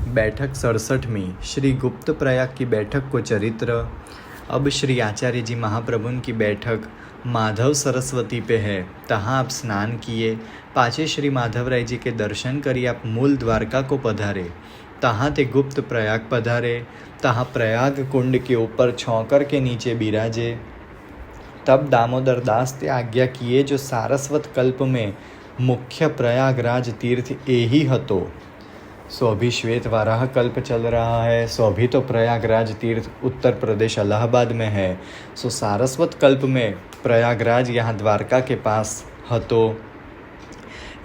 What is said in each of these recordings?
बैठक 67वीं श्री गुप्त प्रयाग की बैठक को चरित्र। अब श्री आचार्य जी महाप्रभु की बैठक माधव सरस्वती पे है। तहाँ आप स्नान किए, पाछे श्री माधव राय जी के दर्शन करी आप मूल द्वारका को पधारे। तहाँ ते गुप्त प्रयाग पधारे। तहाँ प्रयाग कुंड के ऊपर छौकर के नीचे बिराजे। तब दामोदर दास ते आज्ञा किए जो सारस्वत कल्प में मुख्य प्रयागराज तीर्थ यही हतो। सो अभी श्वेत वाराह कल्प चल रहा है। सो अभी तो प्रयागराज तीर्थ उत्तर प्रदेश इलाहाबाद में है। सो सारस्वत कल्प में प्रयागराज यहाँ द्वारका के पास हतो।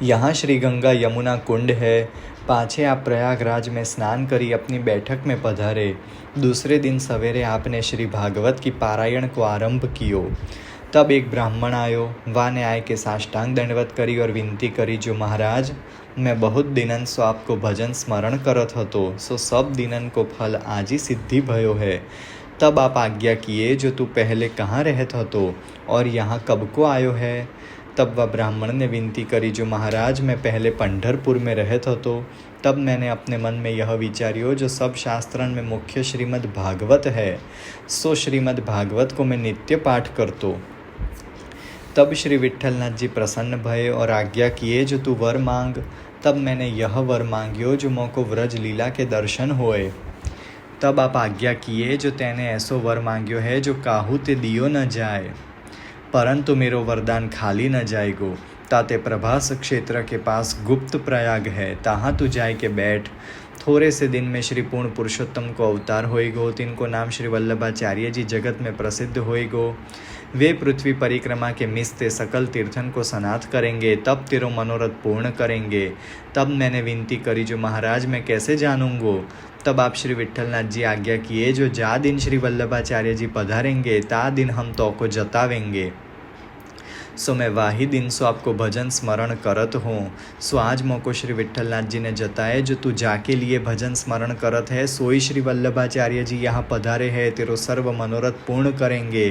यहाँ श्री गंगा यमुना कुंड है। पाछे आप प्रयागराज में स्नान करी अपनी बैठक में पधारे। दूसरे दिन सवेरे आपने श्री भागवत की पारायण को आरंभ कियो। तब एक ब्राह्मण आयो। वाने आए के साष्टांग दंडवत करी और विनती करी जो महाराज मैं बहुत दिनन सो आपको भजन स्मरण करत हतो। सो सब दिनन को फल आज ही सिद्धि भयो है। तब आप आज्ञा किए जो तू पहले कहाँ रहत हतो और यहाँ कब को आयो है। तब वह ब्राह्मण ने विनती करी जो महाराज मैं पहले पंढरपुर में रहत हतो। तब मैंने अपने मन में यह विचार्यो जो सब शास्त्रन में मुख्य श्रीमद् भागवत है। सो श्रीमद् भागवत को मैं नित्य पाठ करतो। तब श्री विट्ठलनाथ जी प्रसन्न भये और आज्ञा किए जो तू वर मांग। तब मैंने यह वर मांग्यो जो मोको व्रज लीला के दर्शन होए। तब आप आज्ञा किए जो तैने ऐसो वर मांग्यो है जो काहू ते दियो न जाए, परंतु मेरो वरदान खाली न जाएगो। ताते प्रभास क्षेत्र के पास गुप्त प्रयाग है, तहाँ तू जाए के बैठ। थोड़े से दिन में श्री पूर्ण पुरुषोत्तम को अवतार होएगो। तिनको नाम श्री वल्लभाचार्य जी जगत में प्रसिद्ध होएगो। वे पृथ्वी परिक्रमा के मिसते सकल तीर्थन को सनाथ करेंगे, तब तेरो मनोरथ पूर्ण करेंगे। तब मैंने विनती करी जो महाराज मैं कैसे जानूंगो। तब आप श्री विट्ठलनाथ जी आज्ञा किए जो जा दिन श्री वल्लभाचार्य जी पधारेंगे ता दिन हम तो को जतावेंगे। सो मैं वाही दिन सो आपको भजन स्मरण करत हूँ। सो आज मोको श्री विट्ठलनाथ जी ने जताए जो तू जाके लिए भजन स्मरण करत है सोई श्री वल्लभाचार्य जी यहाँ पधारे है, तेरो सर्व मनोरथ पूर्ण करेंगे।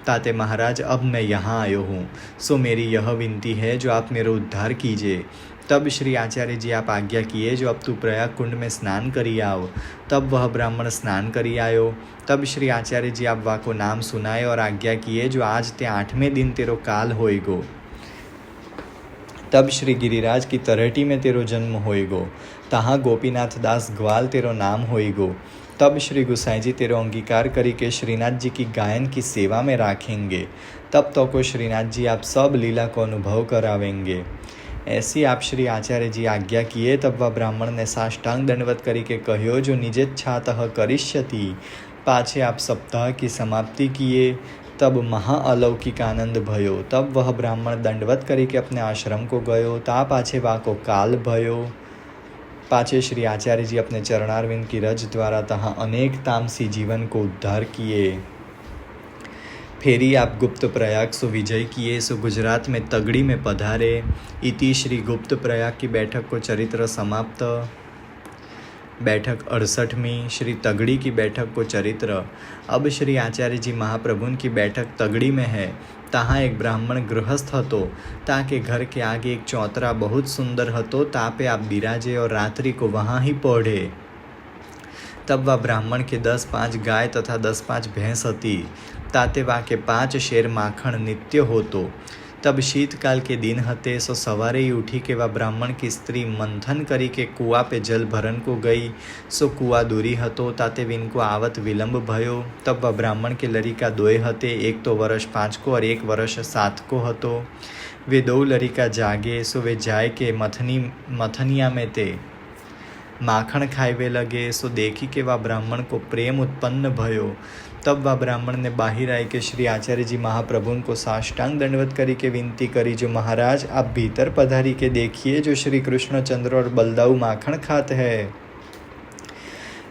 ताते महाराज अब मैं यहाँ आयो हूँ। सो मेरी यह विनती है जो आप मेरा उद्धार कीजिए। तब श्री आचार्य जी आप आज्ञा किए जो अब तू प्रयाग कुंड में स्नान करी आओ। तब वह ब्राह्मण स्नान करी आयो। तब श्री आचार्य जी आप वाको नाम सुनाए और आज्ञा किए जो आज ते 8वें दिन तेरो काल होएगो। तब श्री गिरिराज की तरहटी में तेरो जन्म होएगो। तहाँ गोपीनाथ दास ग्वाल तेरो नाम होएगो। तब श्री गुसाई जी तेरो अंगीकार करी के श्रीनाथ जी की गायन की सेवा में राखेंगे। तब तो को श्रीनाथ जी आप सब लीला को अनुभव करावेंगे। ऐसी आप श्री आचार्य जी आज्ञा किए। तब वह ब्राह्मण ने साष्टांग दंडवत करी के कह्यो जो निजेच्छातः करिष्यति। पाछे आप सप्ताह की समाप्ति किए। तब महाअलौकिक आनंद भयो। तब वह ब्राह्मण दंडवत करी के अपने आश्रम को गयो। ता पाछे वाको काल भयो। पाछे श्री आचार्य जी अपने चरणारविंद की रज द्वारा तहाँ अनेक तामसी जीवन को उद्धार किए। फेरी आप गुप्त प्रयाग सो विजय किए। सो गुजरात में तगड़ी में पधारे। इति श्री गुप्त प्रयाग की बैठक को चरित्र समाप्त। बैठक 68वीं श्री तगड़ी की बैठक को चरित्र। अब श्री आचार्य जी महाप्रभु की बैठक तगड़ी में है। तहाँ एक ब्राह्मण गृहस्थ हतो। ताके घर के आगे एक चौतरा बहुत सुंदर हतो। तापे आप बिराजे और रात्रि को वहाँ ही पौढ़े। तब वह ब्राह्मण के 10-5 गाय तथा 10-5 भैंस हती। ताते वा के 5 शेर माखण नित्य होतो। तब शीतकाल के दिन हते। सो सवारे ही उठी के वह ब्राह्मण की स्त्री मंथन करी के कुआ पे जल भरन को गई। सो कुआ दूरी हतो। ताते विनको आवत विलंब भयो। तब वह ब्राह्मण के लड़िका 2 हते, एक तो वर्ष 5 को और एक वर्ष 7 को हतो। वे 2 लड़िका जागे। सो वे जाए के मथनिया में ते माखण खाइवे लगे। सो देखी के वह ब्राह्मण को प्रेम उत्पन्न भयो। तब वह ब्राह्मण ने बाहिर आए के श्री आचार्य जी महाप्रभु को साष्टांग दंडवत करी के विनती करी जो महाराज आप भीतर पधारी के देखिए जो श्री कृष्णचंद्र और बलदाऊ माखण खाते हैं।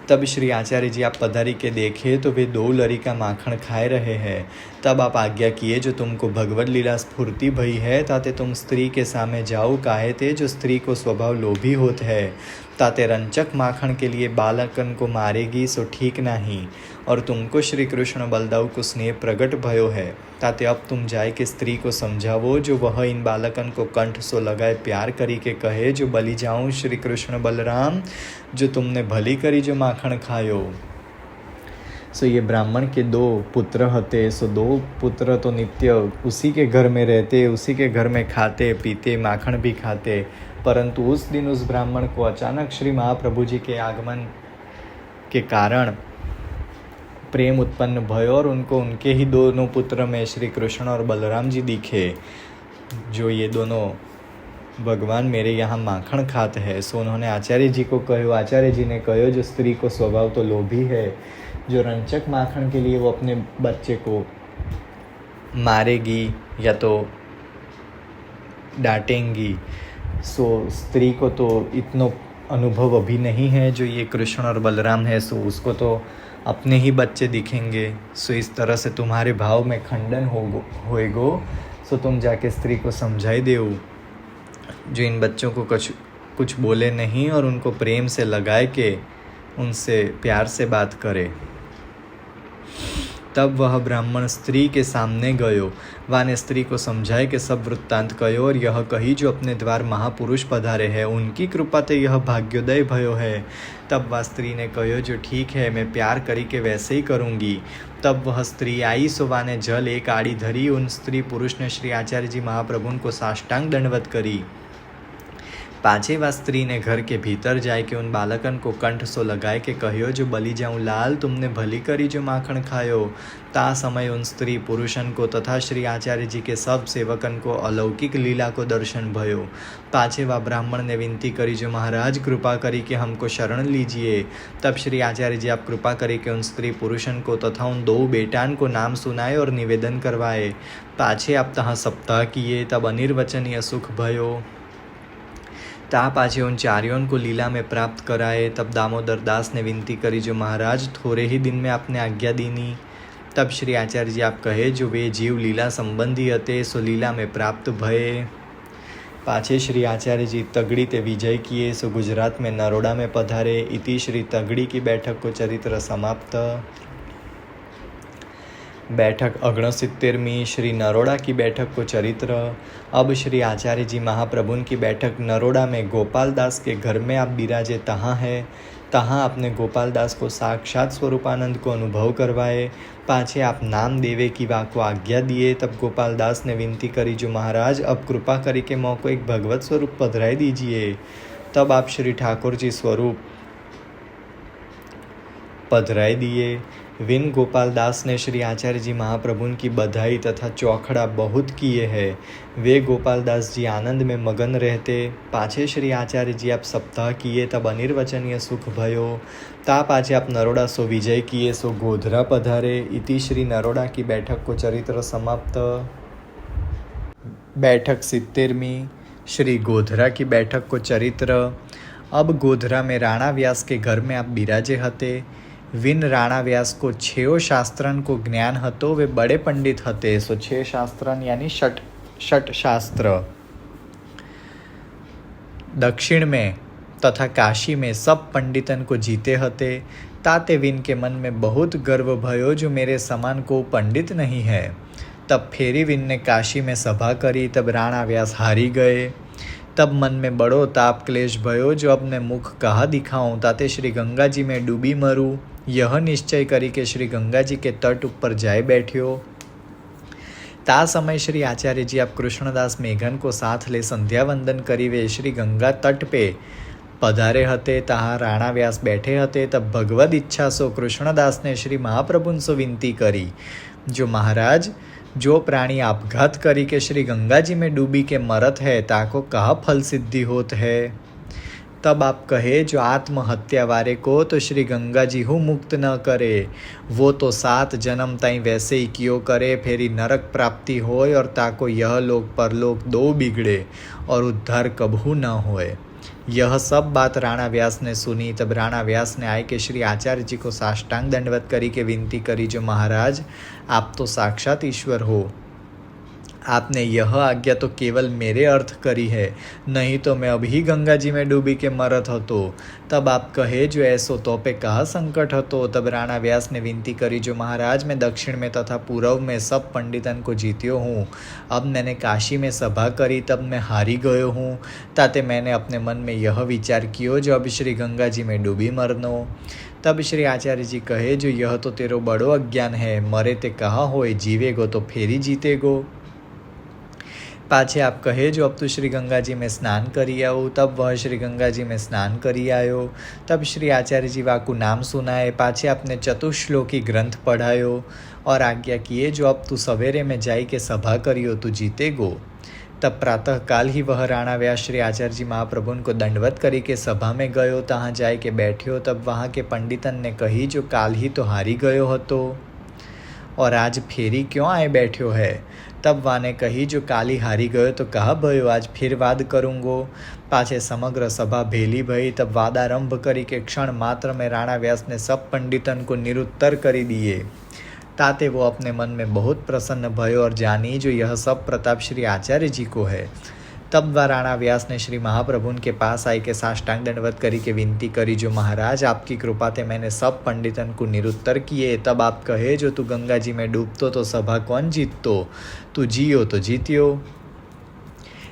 तब श्री आचार्य जी आप पधारी के देखे तो वे 2 लड़िका माखण खाए रहे हैं। तब आप आज्ञा किए जो तुमको भगवद लीला स्फूर्ति भई है, ताते तुम स्त्री के सामने जाओ काहे ते, जो स्त्री को स्वभाव लोभी होत है, ताते रंचक माखण के लिए बालकन को मारेगी सो ठीक नहीं। और तुमको श्री कृष्ण बलदाऊ को स्नेह प्रकट भयो है, ताते अब तुम जाए के स्त्री को समझावो जो वह इन बालकन को कंठ सो लगाए प्यार करी के कहे, जो बलि जाऊं श्री कृष्ण बलराम, जो तुमने भली करी जो माखण खायो। सो ये ब्राह्मण के 2 पुत्र हते। सो 2 पुत्र तो नित्य उसी के घर में रहते, उसी के घर में खाते पीते, माखण भी खाते। परंतु उस दिन उस ब्राह्मण को अचानक श्री महाप्रभु जी के आगमन के कारण प्रेम उत्पन्न भयो और उनको उनके ही दोनों पुत्र में श्री कृष्ण और बलराम जी दिखे, जो ये दोनों भगवान मेरे यहाँ माखण खाते हैं। सो उन्होंने आचार्य जी को कहो, आचार्य जी ने कहो जो स्त्री को स्वभाव तो लोभी है, जो रंचक माखण के लिए वो अपने बच्चे को मारेगी या तो डांटेंगी। सो स्त्री को तो इतना अनुभव अभी नहीं है जो ये कृष्ण और बलराम है, सो उसको तो अपने ही बच्चे दिखेंगे। सो इस तरह से तुम्हारे भाव में खंडन होएगो। सो तुम जाके स्त्री को समझाई देओ जो इन बच्चों को कुछ बोले नहीं और उनको प्रेम से लगाए के उनसे प्यार से बात करे। तब वह ब्राह्मण स्त्री के सामने गयो, वाने स्त्री को समझाए कि सब वृत्तांत कयो और यह कही जो अपने द्वार महापुरुष पधारे हैं, उनकी कृपा ते यह भाग्योदय भयो है। तब वह स्त्री ने कहो जो ठीक है, मैं प्यार करी के वैसे ही करूँगी। तब वह स्त्री आई, सो वाने जल एक आड़ी धरी। उन स्त्री पुरुष ने श्री आचार्य जी महाप्रभु को साष्टांग दंडवत करी। पाछे वा स्त्री ने घर के भीतर जाए के उन बालकन को कंठ सो लगाए के कहो जो बलि जाऊं लाल, तुमने भली करी जो माखण खायो। ता समय उन स्त्री पुरुषन को तथा श्री आचार्य जी के सब सेवकन को अलौकिक लीला को दर्शन भयो। पाछे वा ब्राह्मण ने विनती करी जो महाराज कृपा करी के हमको शरण लीजिए। तब श्री आचार्य जी आप कृपा करी के उन स्त्री पुरुषन को तथा उन 2 बेटान को नाम सुनाए और निवेदन करवाए। पाछे आप तहाँ सप्ताह किए, तब अनिर्वचनीय सुख भयो। ता पाछे उन चारियों को लीला में प्राप्त कराए। तब दामोदर दास ने विनती करी जो महाराज थोड़े ही दिन में आपने आज्ञा दीनी। तब श्री आचार्य जी आप कहे जो वे जीव लीला संबंधी हते सो लीला में प्राप्त भये। पाछे श्री आचार्य जी तगड़ी ते विजय किए, सो गुजरात में नरोड़ा में पधारे। इति श्री तगड़ी की बैठक को चरित्र समाप्त। बैठक 69वीं श्री नरोड़ा की बैठक को चरित्र। अब श्री आचार्य जी महाप्रभु की बैठक नरोड़ा में गोपाल दास के घर में आप बिराजे तहाँ है। तहाँ आपने गोपाल दास को साक्षात स्वरूपानंद को अनुभव करवाए। पाछे आप नाम देवे की वाक को आज्ञा दिए। तब गोपाल दास ने विनती करी जो महाराज अब कृपा करी के मौ को एक भगवत स्वरूप पधराई दीजिए। तब आप श्री ठाकुर जी स्वरूप पधराई दिए। विन गोपाल दास ने श्री आचार्य जी महाप्रभु की बधाई तथा चौखड़ा बहुत किए हैं। वे गोपाल दास जी आनंद में मगन रहते। पाछे श्री आचार्य जी आप सप्ताह किए, तब अनिर्वचनीय सुख भयो। ता पाछे आप नरोड़ा सो विजय किए, सो गोधरा पधारे। इति श्री नरोड़ा की बैठक को चरित्र समाप्त। बैठक 70वीं श्री गोधरा की बैठक को चरित्र। अब गोधरा में राणा व्यास के घर में आप बिराजे हते। विन राणा व्यास को 6 शास्त्रन को ज्ञान हतो, वे बड़े पंडित हते। सो 6 शास्त्रन यानी षट शास्त्र दक्षिण में तथा काशी में सब पंडितन को जीते हते। ताते विन के मन में बहुत गर्व भयो जो मेरे समान को पंडित नहीं है। तब फेरी विन ने काशी में सभा करी। तब राणा व्यास हारी गए। तब मन में बड़ो ताप क्लेश भयो जो अब मैं मुख कहा दिखाऊं, ताते श्री गंगा जी में डूबी मरूं। यह निश्चय करी के श्री गंगा जी के तट ऊपर जाए बैठ्यो। ता समय श्री आचार्य जी आप कृष्णदास मेघन को साथ ले संध्या वंदन करी वे श्री गंगा तट पे पधारे हते। तहाँ राणा व्यास बैठे हते। तब भगवद इच्छा सो कृष्णदास ने श्री महाप्रभु सो विनती करी जो महाराज जो प्राणी आपघात करी के श्री गंगा जी में डूबी के मरत है, ताको कहा फल सिद्धि होत है। तब आप कहे जो आत्महत्या वारे को तो श्री गंगा जी हूँ मुक्त न करे, वो तो 7 जन्म ताई वैसे ही कियो करे, फेरी नरक प्राप्ति होय और ताको यह लोक परलोक 2 बिगड़े और उद्धार कबहू न होए। यह सब बात राणा व्यास ने सुनी। तब राणा व्यास ने आए के श्री आचार्य जी को साष्टांग दंडवत करी के विनती करी, जो महाराज आप तो साक्षात ईश्वर हो, आपने यह आज्ञा तो केवल मेरे अर्थ करी है, नहीं तो मैं अभी गंगा जी में डूबी के मरत हतो। तब आप कहे जो ऐसो तो पे कहा संकट हतो। तब राणा व्यास ने विनती करी, जो महाराज मैं दक्षिण में तथा पूर्व में सब पंडितन को जीत्यो हूँ। अब मैंने काशी में सभा करी, तब मैं हारी गयो हूँ। ताते मैंने अपने मन में यह विचार कियो, जो अब श्री गंगा जी में डूबी मरनो। तब श्री आचार्य जी कहे, जो यह तो तेरो बड़ो अज्ञान है, मरे ते कहा होए, जीवेगो तो फेरी जीतेगो। पाछे आप कहे, जो अब तू श्री गंगा जी में स्नान करी आओ। तब वह श्री गंगा जी में स्नान करी आयो। तब श्री आचार्य जी वाकू नाम सुनाए। पाछे आपने चतुश्लोकी ग्रंथ पढ़ायो और आज्ञा किए, जो अब तू सवेरे में जाई के सभा करियो, तू जीते गो। तब प्रातः काल ही वह राणा व्यास श्री आचार्य जी महाप्रभु को दंडवत करी के सभा में गयो, तहाँ जाए के बैठ्यो। तब वहाँ के पंडितन ने कही, जो काल ही तो हारी गयो हतो और आज फेरी क्यों आए बैठ्यो है। तब वाने कही, जो काली हारी गयो तो कहा भयो, आज फिर वाद करूँगो। पाछे समग्र सभा भेली भई। तब वाद आरंभ करी के क्षण मात्र में राणा व्यास ने सब पंडितन को निरुत्तर करी दिए। ताते वो अपने मन में बहुत प्रसन्न भयो और जानी, जो यह सब प्रताप श्री आचार्य जी को है। तब वह राणा व्यास ने श्री महाप्रभु के पास आई के साष्टांग दंडवत करी के विनती करी, जो महाराज आपकी कृपा ते मैंने सब पंडितन को निरुत्तर किए। तब आप कहे, जो तू गंगा जी में डूबतो तो सभा कौन जीततो, तू जियो तो जीत्यो।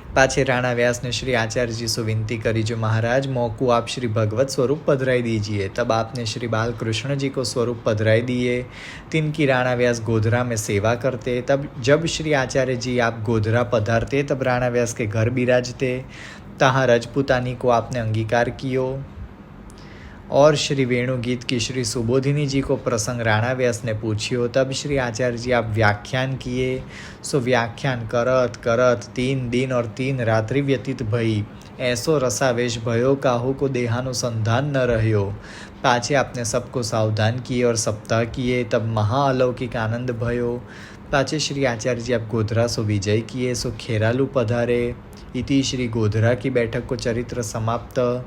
पाछे राणा व्यास ने श्री आचार्य जी से विनती करी, जो महाराज मोकू आप श्री भगवत स्वरूप पधराई दीजिए। तब आपने श्री बालकृष्ण जी को स्वरूप पधराई दिए। तिनकी राणा व्यास गोधरा में सेवा करते। तब जब श्री आचार्य जी आप गोधरा पधारते, तब राणा व्यास के घर बिराजते। तहाँ रजपुतानी को आपने अंगीकार कियो और श्री वेणुगीत की श्री सुबोधिनी जी को प्रसंग राणा व्यास ने पूछियो। तब श्री आचार्य जी आप व्याख्यान किए। सो व्याख्यान करत करत 3 दिन और 3 रात्रि व्यतीत भई। ऐसो रसावेश भयो, काहू को देहानुसंधान न रह्यो। पाछे आपने सबको सावधान किए और सप्ताह किए। तब महाअलौकिक आनंद भयो। पाछे श्री आचार्य जी आप गोधरा सो विजय किए। सो खेरालू पधारे। इति श्री गोधरा की बैठक को चरित्र समाप्त।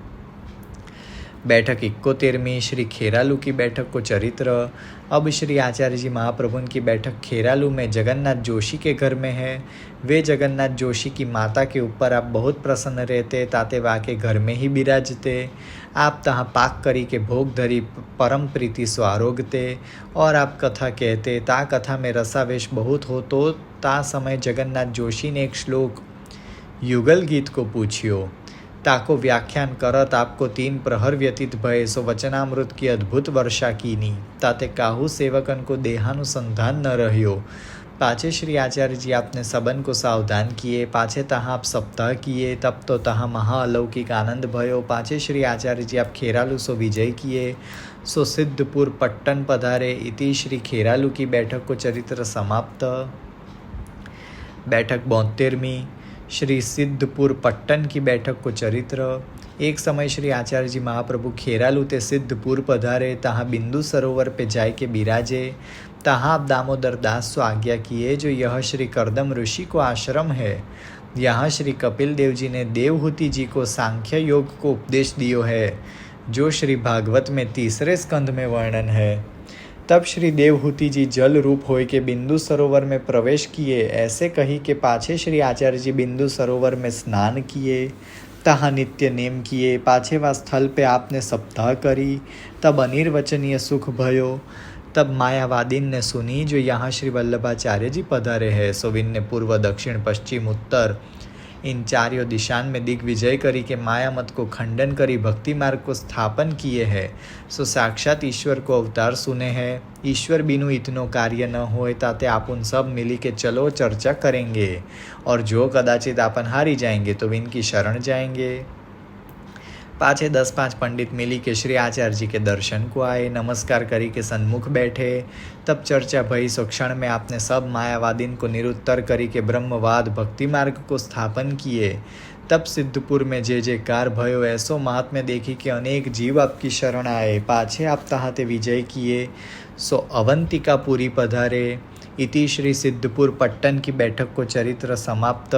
बैठक 71वीं श्री खेरालू की बैठक को चरित्र। अब श्री आचार्य जी महाप्रभु की बैठक खेरालू में जगन्नाथ जोशी के घर में है। वे जगन्नाथ जोशी की माता के ऊपर आप बहुत प्रसन्न रहते, ताते वा के घर में ही बिराजते। आप तहाँ पाक करी के भोग धरी परम प्रीति सो आरोगते और आप कथा कहते। ता कथा में रसावेश बहुत हो, तो ता समय जगन्नाथ जोशी ने एक श्लोक युगल गीत को पूछियो। ताको व्याख्यान करत आपको 3 प्रहर व्यतीत भय। सो वचनामृत की अद्भुत वर्षा कीनी। ताते काहू सेवकन को देहानुसंधान न रह्यो। पाछे श्री आचार्य जी आपने सबन को सावधान किए। पाछे तहाँ आप सप्ताह किए। तब तो तहाँ महाअलौकिक आनंद भयो। पाछे श्री आचार्य जी आप खेरालू सो विजय किए। सो सिद्धपुर पट्टन पधारे। इति श्री खेरालू की बैठक को चरित्र समाप्त। बैठक 72वीं श्री सिद्धपुर पट्टन की बैठक को चरित्र। एक समय श्री आचार्य जी महाप्रभु खेरालू ते सिद्धपुर पधारे। तहाँ बिंदु सरोवर पे जाए के बिराजे। तहाँ आप दामोदर दास सो आज्ञा किए, जो यह श्री करदम ऋषि को आश्रम है। यहाँ श्री कपिल देव जी ने देवहूति जी को सांख्य योग को उपदेश दियो है, जो श्री भागवत में 3रे स्कंध में वर्णन है। तब श्री देवहूति जी जल रूप होय के बिंदु सरोवर में प्रवेश किए। ऐसे कही के पाछे श्री आचार्य जी बिंदु सरोवर में स्नान किए। तहाँ नित्य नेम किए। पाछे वा स्थल पे आपने सप्ताह करी। तब अनिर्वचनीय सुख भयो। तब मायावादीन ने सुनी, जो यहाँ श्री वल्लभाचार्य जी पधारे हैं। सोविन ने पूर्व दक्षिण पश्चिम उत्तर इन 4 दिशान में दिग्विजय करी के माया मत को खंडन करी भक्ति मार्ग को स्थापन किए हैं। सो साक्षात ईश्वर को अवतार सुने हैं। ईश्वर बिनु इतनो कार्य न होए, ताते आपुन सब मिली के चलो चर्चा करेंगे और जो कदाचित आपन हारी जाएंगे तो इनकी शरण जाएंगे। पाछे 10-5 पंडित मिली के श्री आचार्य जी के दर्शन को आए। नमस्कार करी के सन्मुख बैठे। तब चर्चा भई। सो क्षण में आपने सब मायावादीन को निरुत्तर करी के ब्रह्मवाद भक्ति मार्ग को स्थापन किए। तब सिद्धपुर में जे जयकार भयो। ऐसो महात्म्य देखी कि अनेक जीव आपकी शरण आए। पाछे आप तहाते विजय किए। सो अवंतिकापुरी पधारे। इति श्री सिद्धपुर पट्टन की बैठक को चरित्र समाप्त।